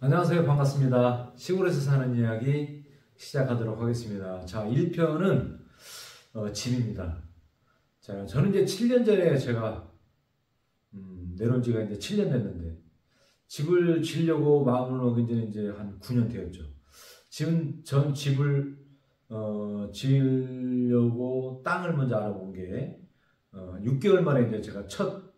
안녕하세요. 반갑습니다. 시골에서 사는 이야기 시작하도록 하겠습니다. 자, 1편은 집입니다. 자, 저는 이제 7년 전에 제가 내려온 지가 이제 7년 됐는데 집을 지으려고 마음을 먹은 지는 이제 한 9년 되었죠. 전 집을 지으려고 땅을 먼저 알아본 게 6개월 만에 이제 제가 첫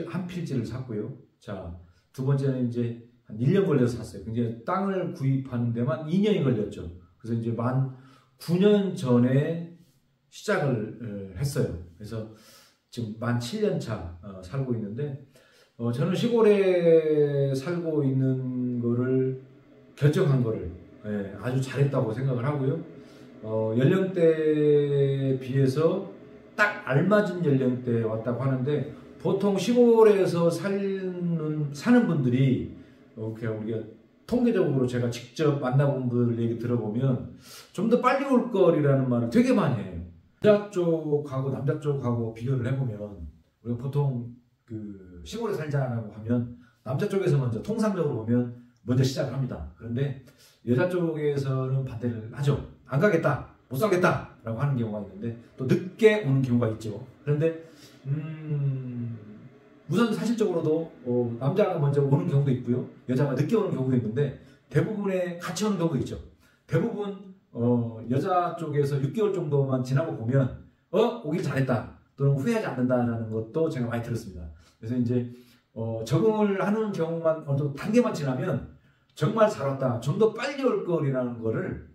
한 필지를 샀고요. 자, 두 번째는 이제 한 1년 걸려서 샀어요. 이제 땅을 구입하는 데만 2년이 걸렸죠. 그래서 이제 만 9년 전에 시작을 했어요. 그래서 지금 만 7년 차 살고 있는데 저는 시골에 살고 있는 거를 결정한 거를 아주 잘했다고 생각을 하고요. 연령대에 비해서 딱 알맞은 연령대에 왔다고 하는데 보통 시골에서 사는 분들이 우리가 통계적으로 제가 직접 만나본 분들 얘기 들어보면 좀 더 빨리 올 거리라는 말을 되게 많이 해요. 여자 쪽하고 남자 쪽하고 비교를 해보면 우리가 보통 그 시골에 살자라고 하면 남자 쪽에서 먼저 통상적으로 보면 먼저 시작을 합니다. 그런데 여자 쪽에서는 반대를 하죠. 안 가겠다, 못 살겠다 라고 하는 경우가 있는데 또 늦게 오는 경우가 있죠. 그런데 우선 사실적으로도 남자가 먼저 오는 경우도 있고요. 여자가 늦게 오는 경우도 있는데 대부분의 같이 오는 경우도 있죠. 대부분 여자 쪽에서 6개월 정도만 지나고 보면 오길 잘했다 또는 후회하지 않는다라는 것도 제가 많이 들었습니다. 그래서 이제 적응을 하는 경우만 어떤 단계만 지나면 정말 잘 왔다, 좀 더 빨리 올 거리라는 거를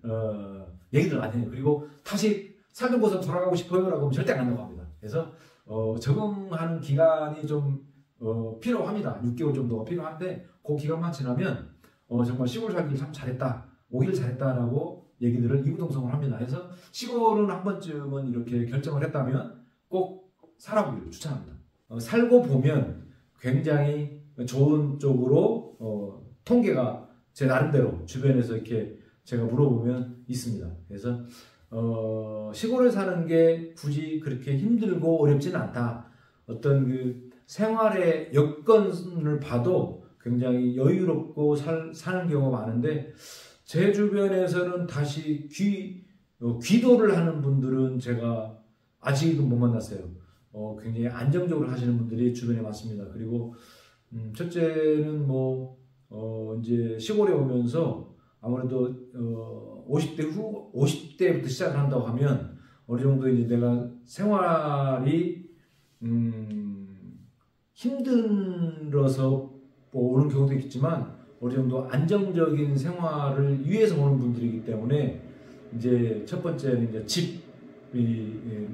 얘기들 많이 해요. 그리고 다시 살던 곳으로 돌아가고 싶어요 라고 하면 절대 안 한다고 합니다. 그래서 적응하는 기간이 좀 필요합니다. 6개월 정도가 필요한데 그 기간만 지나면 정말 시골 살기 참 잘했다, 오길 잘했다라고 얘기들을 이구동성을 합니다. 그래서 시골은 한 번쯤은 이렇게 결정을 했다면 꼭 살아보기를 추천합니다. 살고 보면 굉장히 좋은 쪽으로 통계가 제 나름대로 주변에서 이렇게 제가 물어보면 있습니다. 그래서 시골에 사는 게 굳이 그렇게 힘들고 어렵지는 않다. 어떤 그 생활의 여건을 봐도 굉장히 여유롭고 사는 경우가 많은데 제 주변에서는 다시 귀도를 하는 분들은 제가 아직은 못 만났어요. 굉장히 안정적으로 하시는 분들이 주변에 많습니다. 그리고 첫째는 이제 시골에 오면서 아무래도 50대부터 시작을 한다고 하면 어느 정도 이제 내가 생활이 힘들어서 오는 경우도 있겠지만 어느 정도 안정적인 생활을 위해서 오는 분들이기 때문에 이제 첫 번째는 이제 집이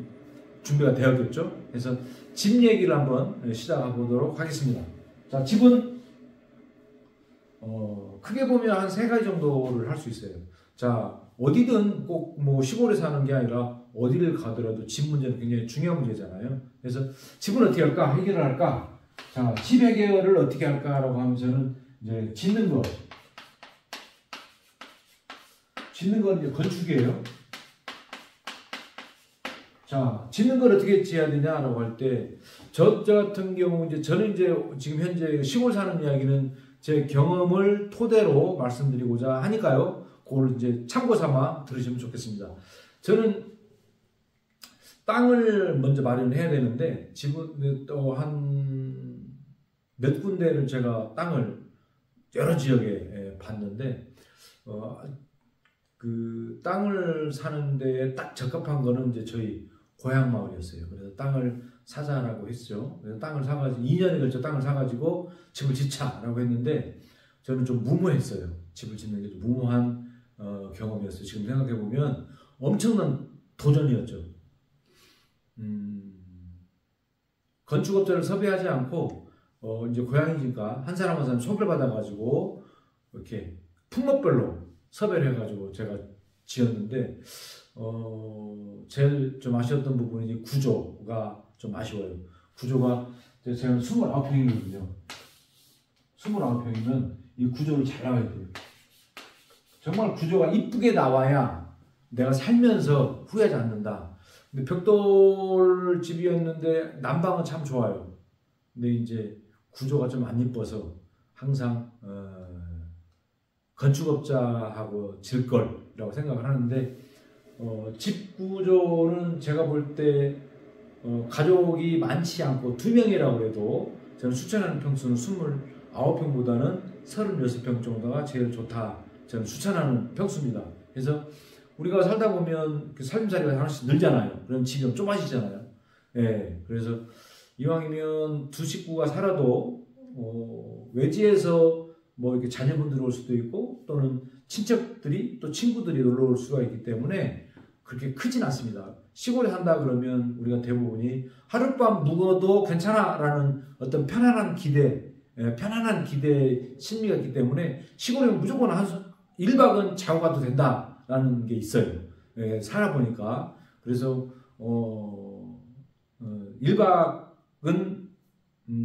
준비가 되었겠죠. 그래서 집 얘기를 한번 시작해 보도록 하겠습니다. 자, 집은 크게 보면 한 3가지 정도를 할 수 있어요. 자, 어디든 꼭 시골에 사는 게 아니라 어디를 가더라도 집 문제는 굉장히 중요한 문제잖아요. 그래서 집은 어떻게 할까? 해결을 할까? 자, 집 해결을 어떻게 할까라고 하면 저는 이제 짓는 건 이제 건축이에요. 자, 짓는 걸 어떻게 지어야 되냐라고 할 때, 저 같은 경우 저는 지금 현재 시골 사는 이야기는 제 경험을 토대로 말씀드리고자 하니까요. 그걸 이제 참고 삼아 들으시면 좋겠습니다. 저는 땅을 먼저 마련해야 되는데 집은 또 한 몇 군데를 제가 땅을 여러 지역에 봤는데 그 땅을 사는 데에 딱 적합한 거는 이제 저희 고향 마을이었어요. 그래서 땅을 사자라고 했죠. 그래서 땅을 사가지고 2년에 걸쳐 땅을 사가지고 집을 짓자라고 했는데 저는 좀 무모했어요. 집을 짓는 게 좀 무모한 경험이었어요. 지금 생각해 보면 엄청난 도전이었죠. 건축업자를 섭외하지 않고 이제 고향이니까 한 사람 한 사람 소개를 받아가지고 이렇게 품목별로 섭외를 해가지고 제가 지었는데 제일 좀 아쉬웠던 부분이 구조가 좀 아쉬워요. 구조가 제가 29평이거든요. 29평이면 이 구조를 잘 나와야 돼요. 정말 구조가 이쁘게 나와야 내가 살면서 후회하지 않는다. 근데 벽돌 집이었는데 난방은 참 좋아요. 근데 이제 구조가 좀 안 이뻐서 항상 건축업자하고 질 거라고 생각을 하는데 집 구조는 제가 볼 때 가족이 많지 않고 2명이라고 해도 저는 추천하는 평수는 29평보다는 36평 정도가 제일 좋다. 저는 추천하는 평수입니다. 그래서 우리가 살다 보면 살림살이가 하나씩 늘잖아요. 그럼 집이 좀 좁아지잖아요. 예, 그래서 이왕이면 두 식구가 살아도 외지에서 뭐 이렇게 자녀분들이 올 수도 있고 또는 친척들이 또 친구들이 놀러 올 수가 있기 때문에 그렇게 크진 않습니다. 시골에 산다 그러면 우리가 대부분이 하룻밤 묵어도 괜찮아라는 어떤 편안한 기대 심리가 있기 때문에 시골에 무조건 1박은 자고 가도 된다라는 게 있어요. 예, 살아보니까. 그래서 1박은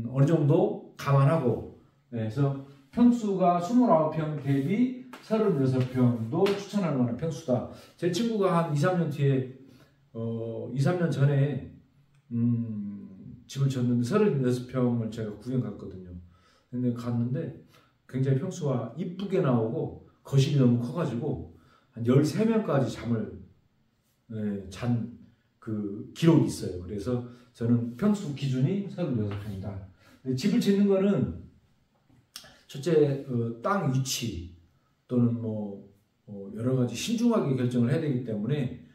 어느 정도 감안하고, 그래서 평수가 29평 대비 36평도 추천할 만한 평수다. 제 친구가 한 2, 3년 뒤에 2, 3년 전에 집을 졌는데 36평을 제가 구경 갔거든요. 근데 갔는데 굉장히 평수가 이쁘게 나오고 거실이 너무 커가지고 한 13명까지 잠을 잔 그 기록이 있어요. 그래서 저는 평수 기준이 36평이다. 집을 짓는 거는 첫째 땅 위치 또는 뭐 여러 가지 신중하게 결정을 해야 되기 때문에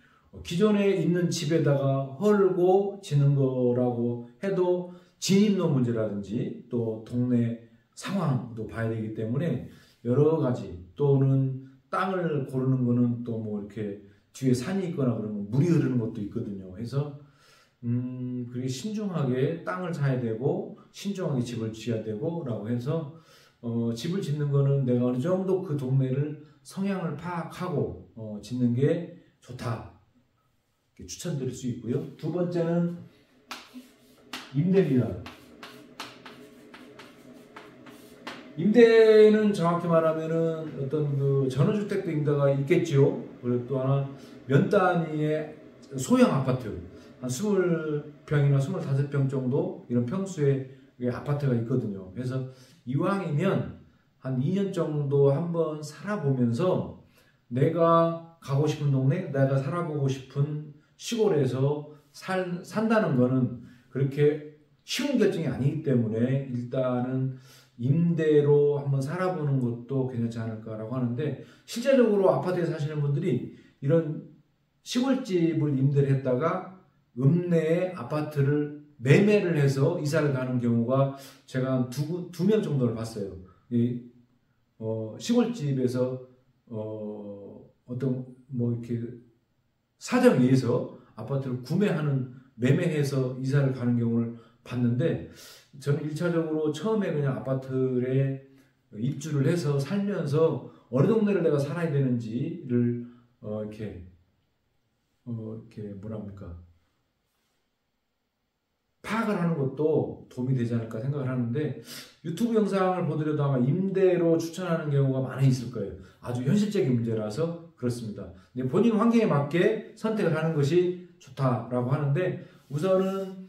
기존에 있는 집에다가 헐고 짓는 거라고 해도 진입로 문제라든지 또 동네 상황도 봐야 되기 때문에 여러 가지, 또는 땅을 고르는 거는 또 뭐 이렇게 뒤에 산이 있거나 그러면 물이 흐르는 것도 있거든요. 그래서 그게 신중하게 땅을 사야 되고 신중하게 집을 지어야 되고 라고 해서 집을 짓는 거는 내가 어느 정도 그 동네를 성향을 파악하고 짓는 게 좋다 추천드릴 수 있고요. 두 번째는 임대입니다. 임대는 정확히 말하면은 어떤 그 전원주택도 임대가 있겠지요. 그리고 또 하나 면 단위의 소형 아파트 한 20평이나 25평 정도 이런 평수의 아파트가 있거든요. 그래서 이왕이면 한 2년 정도 한번 살아보면서 내가 가고 싶은 동네, 내가 살아보고 싶은 시골에서 산다는 거는 그렇게 쉬운 결정이 아니기 때문에 일단은 임대로 한번 살아보는 것도 괜찮지 않을까라고 하는데, 실제적으로 아파트에 사시는 분들이 이런 시골집을 임대를 했다가 읍내에 아파트를 매매를 해서 이사를 가는 경우가 제가 한 두 명 정도를 봤어요. 시골집에서 어떤 뭐 이렇게 사정에 의해서 아파트를 구매하는, 매매해서 이사를 가는 경우를 봤는데, 저는 1차적으로 처음에 그냥 아파트에 입주를 해서 살면서 어느 동네를 내가 살아야 되는지를 이렇게 뭐랍니까, 파악을 하는 것도 도움이 되지 않을까 생각을 하는데, 유튜브 영상을 보더라도 아마 임대로 추천하는 경우가 많이 있을 거예요. 아주 현실적인 문제라서 그렇습니다. 근데 본인 환경에 맞게 선택을 하는 것이 좋다라고 하는데, 우선은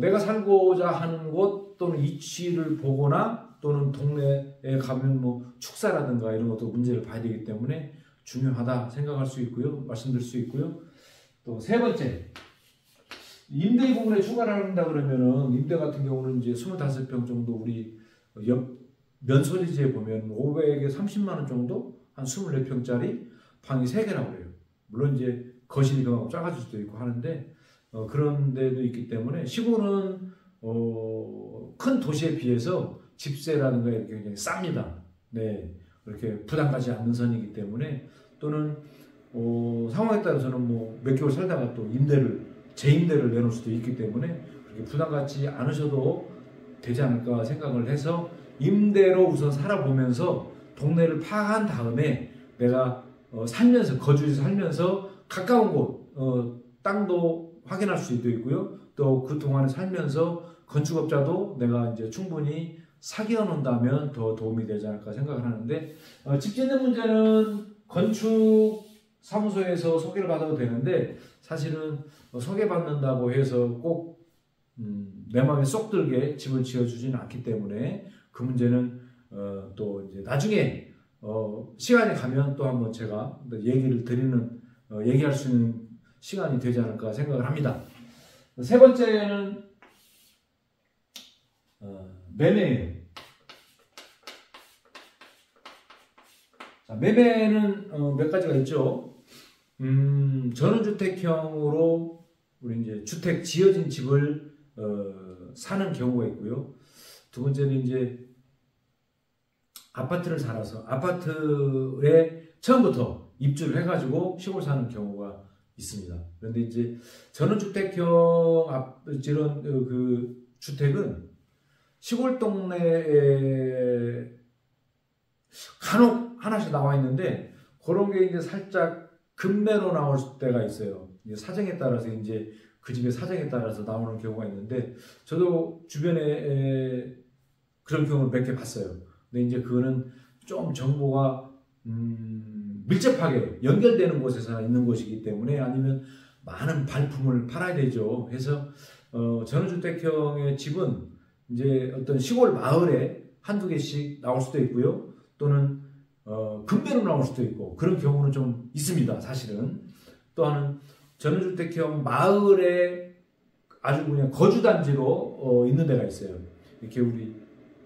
내가 살고자 하는 곳 또는 위치를 보거나 또는 동네에 가면 뭐 축사라든가 이런 것도 문제를 봐야 되기 때문에 중요하다 생각할 수 있고요. 말씀드릴 수 있고요. 또 세 번째, 임대 부분에 추가를 한다 그러면은, 임대 같은 경우는 이제 25평 정도 우리 옆 면소리지에 보면 500에 30만 원 정도, 한 24평짜리 방이 3개라고 그래요. 물론 이제 거실이 그만큼 작아질 수도 있고 하는데 그런 데도 있기 때문에, 시골은 큰 도시에 비해서 집세라든가 이렇게 굉장히 쌉니다. 네, 그렇게 부담 가지 않는 선이기 때문에, 또는 상황에 따라서는 뭐 몇 개월 살다가 또 재임대를 내놓을 수도 있기 때문에 그렇게 부담 갖지 않으셔도 되지 않을까 생각을 해서, 임대로 우선 살아보면서 동네를 파악한 다음에 내가 살면서, 거주해서 살면서 가까운 곳 땅도 확인할 수도 있고요. 또 그 동안에 살면서 건축업자도 내가 이제 충분히 사귀어 놓는다면 더 도움이 되지 않을까 생각을 하는데, 집 짓는 문제는 건축 사무소에서 소개를 받아도 되는데, 사실은 소개받는다고 해서 꼭 내 마음에 쏙 들게 집을 지어주지는 않기 때문에 그 문제는 또 이제 나중에 시간이 가면 또 한번 제가 얘기를 드리는 얘기할 수 있는 시간이 되지 않을까 생각을 합니다. 세 번째는 매매예요. 자, 매매는 몇 가지가 있죠. 전원주택형으로 우리 이제 주택 지어진 집을 사는 경우가 있고요. 두 번째는 이제 아파트를 살아서 아파트에 처음부터 입주를 해가지고 시골 사는 경우가 있습니다. 그런데 이제 전원주택형 이런 그 주택은 시골 동네에 간혹 하나씩 나와 있는데 그런 게 이제 살짝 급매로 나올 때가 있어요. 사정에 따라서 이제 그 집의 사정에 따라서 나오는 경우가 있는데 저도 주변에 그런 경우를 몇 개 봤어요. 근데 이제 그거는 좀 정보가 밀접하게 연결되는 곳에서 있는 것이기 때문에 아니면 많은 발품을 팔아야 되죠. 그래서 전원주택형의 집은 이제 어떤 시골 마을에 한두 개씩 나올 수도 있고요. 또는 급매로 나올 수도 있고 그런 경우는 좀 있습니다. 사실은. 또한 전원주택형 마을에 아주 그냥 거주단지로 있는 데가 있어요. 이렇게 우리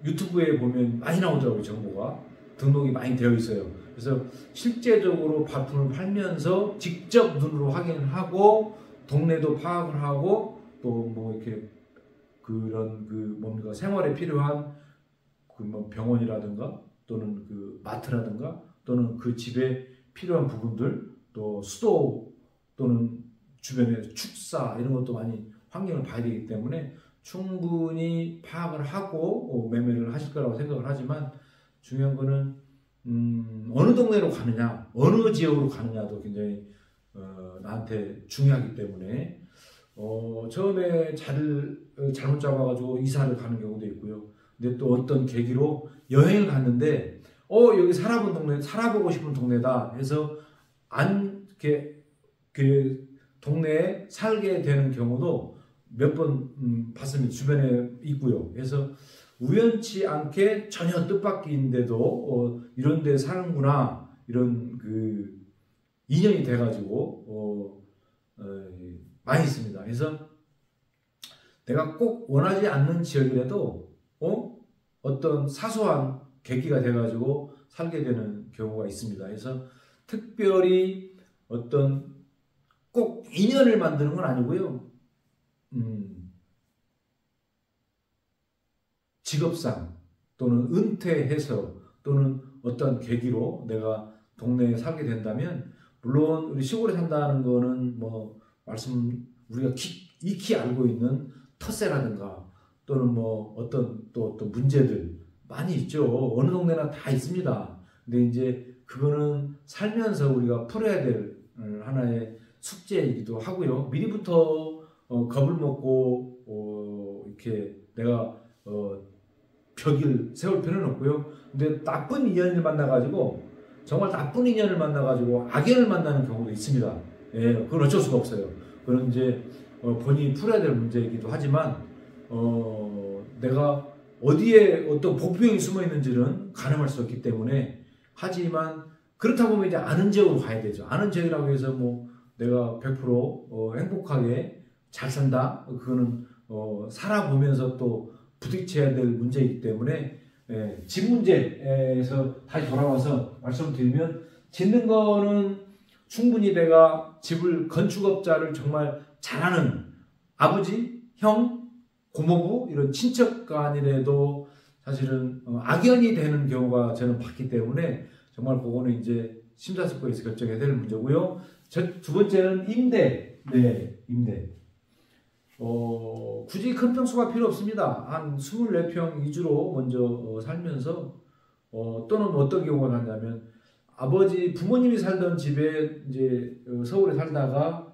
유튜브에 보면 많이 나오더라고요. 정보가 등록이 많이 되어 있어요. 그래서 실제적으로 발품을 팔면서 직접 눈으로 확인하고 동네도 파악을 하고 또 뭐 이렇게 그런 그 뭔가 생활에 필요한 그 뭐 병원이라든가 또는 그 마트라든가 또는 그 집에 필요한 부분들 또 수도 또는 주변의 축사 이런 것도 많이 환경을 봐야 되기 때문에 충분히 파악을 하고 매매를 하실 거라고 생각을 하지만 중요한 거는 어느 동네로 가느냐 어느 지역으로 가느냐도 굉장히 나한테 중요하기 때문에 처음에 잘못 잡아가지고 이사를 가는 경우도 있고요. 근데 또 어떤 계기로 여행을 갔는데 여기 살아본 동네 살아보고 싶은 동네다 해서 그 동네에 살게 되는 경우도 몇 번 봤습니다. 주변에 있고요. 그래서 우연치 않게 전혀 뜻밖인데도 이런 데 사는구나 이런 그 인연이 돼가지고 많이 있습니다. 그래서 내가 꼭 원하지 않는 지역이라도 어떤 사소한 계기가 돼가지고 살게 되는 경우가 있습니다. 그래서 특별히 어떤 꼭 인연을 만드는 건 아니고요. 직업상 또는 은퇴해서 또는 어떤 계기로 내가 동네에 살게 된다면 물론 우리 시골에 산다는 거는 뭐 우리가 익히 알고 있는 텃세라든가 또는 뭐 어떤 문제들 많이 있죠. 어느 동네나 다 있습니다. 근데 이제 그거는 살면서 우리가 풀어야 될 하나의 숙제이기도 하고요. 미리부터 겁을 먹고 이렇게 내가 벽을 세울 필요는 없고요. 근데 나쁜 인연을 만나가지고 정말 나쁜 인연을 만나가지고 악연을 만나는 경우도 있습니다. 예, 그건 어쩔 수가 없어요. 그건 이제 본인이 풀어야 될 문제이기도 하지만 내가 어디에 어떤 복병이 숨어 있는지는 가늠할 수 없기 때문에 하지만 그렇다 보면 이제 아는 지역으로 가야 되죠. 아는 지역이라고 해서 뭐 내가 100% 행복하게 잘 산다. 그거는 살아보면서 또 부딪혀야 될 문제이기 때문에 집 문제에서 다시 돌아와서 말씀드리면 짓는 거는 충분히 내가 집을 건축업자를 정말 잘하는 아버지, 형, 고모부 이런 친척 간이라도 사실은 악연이 되는 경우가 저는 봤기 때문에 정말 그거는 이제 심사숙고해서 결정해야 될 문제고요. 두 번째는 임대. 네, 임대. 굳이 큰 평수가 필요 없습니다. 한 24평 위주로 먼저 살면서 또는 어떤 경우가 나냐면 부모님이 살던 집에 이제 서울에 살다가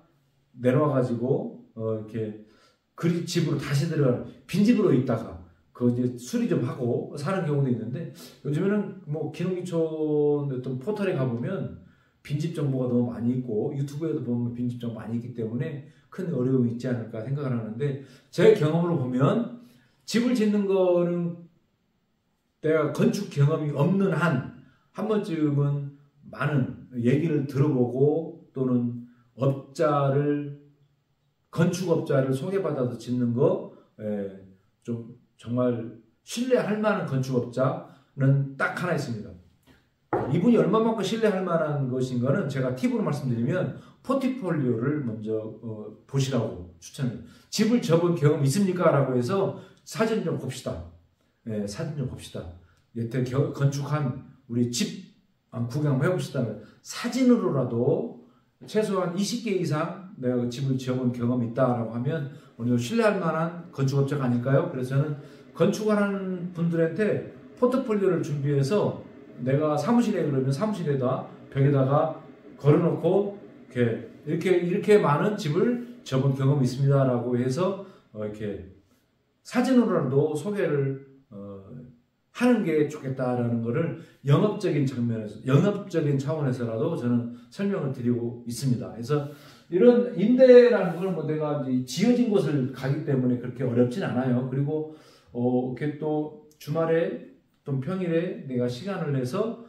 내려와가지고 이렇게 그 집으로 다시 들어가는 빈집으로 있다가 그 이제 수리 좀 하고 사는 경우도 있는데 요즘에는 뭐 기농기촌 어떤 포털에 가보면 빈집 정보가 너무 많이 있고 유튜브에도 보면 빈집 정보 많이 있기 때문에 큰 어려움이 있지 않을까 생각을 하는데 제 경험으로 보면 집을 짓는 거는 내가 건축 경험이 없는 한 한 번쯤은 많은 얘기를 들어보고 또는 건축업자를 소개받아서 짓는 거, 좀 정말 신뢰할 만한 건축업자는 딱 하나 있습니다. 이분이 얼마만큼 신뢰할 만한 것인가는 제가 팁으로 말씀드리면 포트폴리오를 먼저 보시라고 추천해요. 집을 접은 경험 있습니까? 라고 해서 사진 좀 봅시다. 사진 좀 봅시다. 여태 건축한 우리 집 구경 한번 해봅시다. 사진으로라도 최소한 20개 이상 내가 집을 지어본 경험이 있다라고 하면 어느 정도 신뢰할 만한 건축업자가 아닐까요? 그래서 저는 건축하는 분들한테 포트폴리오를 준비해서 내가 사무실에 그러면 사무실에다 벽에다가 걸어놓고 이렇게 많은 집을 지어본 경험이 있습니다라고 해서 이렇게 사진으로라도 소개를 하는 게 좋겠다라는 것을 영업적인 차원에서라도 저는 설명을 드리고 있습니다. 그래서 이런 임대라는 걸 뭐 내가 이제 지어진 곳을 가기 때문에 그렇게 어렵진 않아요. 그리고 이렇게 또 주말에 또 평일에 내가 시간을 내서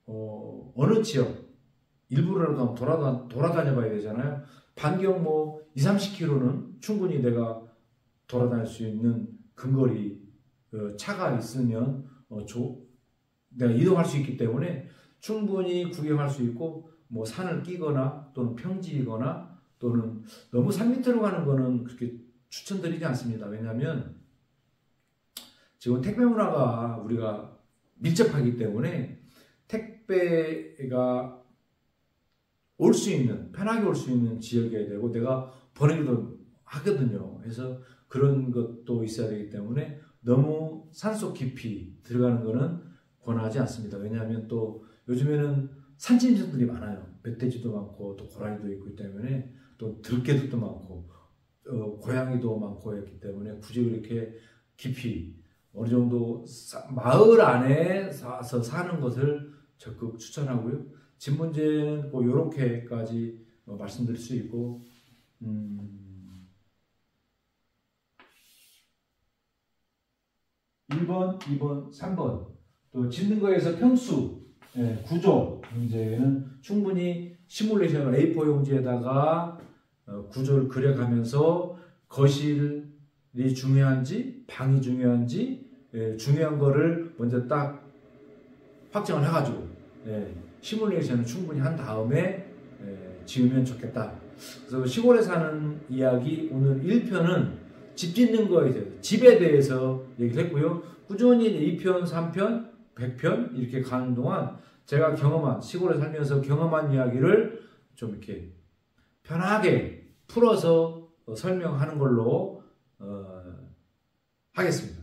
어느 지역 일부러라도 돌아다녀 봐야 되잖아요. 반경 뭐 20-30km는 충분히 내가 돌아다닐 수 있는 근거리 차가 있으면 내가 이동할 수 있기 때문에 충분히 구경할 수 있고 뭐 산을 끼거나 또는 평지이거나 또는 너무 산 밑으로 가는 거는 그렇게 추천드리지 않습니다. 왜냐하면 지금 택배 문화가 우리가 밀접하기 때문에 택배가 편하게 올 수 있는 지역이어야 되고 내가 보내기도 하거든요. 그래서 그런 것도 있어야 되기 때문에 너무 산속 깊이 들어가는 거는 권하지 않습니다. 왜냐하면 또 요즘에는 산짐승들이 많아요. 멧돼지도 많고 또 고라니도 있기 때문에 또 들개들도 많고 고양이도 많고 했기 때문에 굳이 그렇게 깊이 어느 정도 마을 안에 사는 것을 적극 추천하고요. 집 문제는 뭐 이렇게까지 말씀드릴 수 있고 1번, 2번, 3번 또 짓는 거에서 평수, 구조 문제는 충분히 시뮬레이션을 A4 용지에다가 구조를 그려가면서 거실이 중요한지 방이 중요한지 중요한 거를 먼저 딱 확정을 해가지고 시뮬레이션을 충분히 한 다음에 지으면 좋겠다. 그래서 시골에 사는 이야기 오늘 1편은 집 짓는 거에 대해서 집에 대해서 얘기를 했고요. 꾸준히 2편, 3편, 100편 이렇게 가는 동안 제가 시골에 살면서 경험한 이야기를 좀 이렇게 편하게 풀어서 설명하는 걸로 하겠습니다.